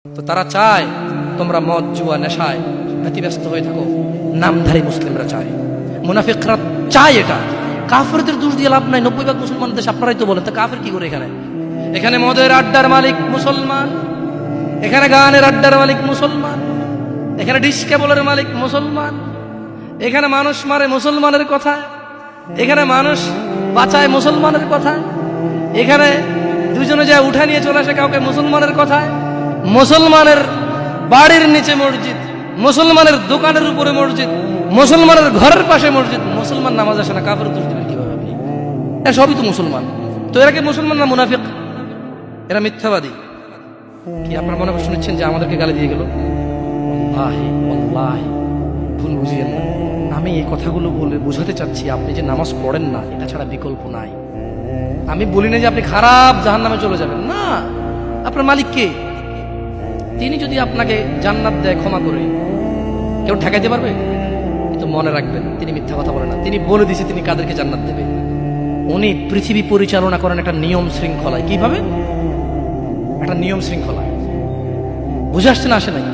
তো তারা চায় তোমরা মদ জুয়া নেশায় ব্যতিব্যস্ত হয়ে থাকো। নামধারী মুসলিমরা চায়, মুনাফিকরা চায় এটা। কাফেরদের দোষ দিয়ে লাভ নাই। 90% মুসলমান দেশ, আপনারাই তো বলেন। তা কাফের কি করে? এখানে মদের আড্ডার মালিক মুসলমান, এখানে গানের আড্ডার মালিক মুসলমান, এখানে ডিশ কেবলের মালিক মুসলমান, এখানে মানুষ মারে মুসলমানের কথায়, এখানে মানুষ বাঁচায় মুসলমানের কথায়, এখানে দুজনে যায় উঠা নিয়ে চলে আসে কাউকে মুসলমানের কথায়। মুসলমানের বাড়ির নিচে মসজিদ, মুসলমানের দোকানের উপরে মসজিদ, মুসলমানের ঘরের পাশে মসজিদ, মুসলমান নামাজ আসে না। কাফের দোষ দিবেন কিভাবে আপনি? এরা সবই তো মুসলমান। তো এরা কি মুসলমান না মুনাফিক? এরা মিথ্যাবাদী। কি আপনার মনে করে শুনেছেন যে আমাদেরকে গালি দিয়ে গেল? আল্লাহি আল্লাহি ভুল বুঝিয়েন না। আমি এই কথাগুলো বলে বোঝাতে চাচ্ছি, আপনি যে নামাজ পড়েন না, এটা ছাড়া বিকল্প নাই। আমি বলি না যে আপনি খারাপ জাহান্নামে চলে যাবেন, না। আপনার মালিক কে? তিনি যদি আপনাকে জান্নাত দেয় ক্ষমা করে, কেউ ঠেকাইতে পারবে? তো মনে রাখবেন, তিনি মিথ্যা কথা বলেন না। তিনি বলে দিয়েছে তিনি কাদেরকে জান্নাত দেবে। উনি পৃথিবী পরিচালনা করেন একটা নিয়ম শৃঙ্খলায়। কিভাবে? একটা নিয়ম শৃঙ্খলা। বুঝে আসছে না? আসে নাই?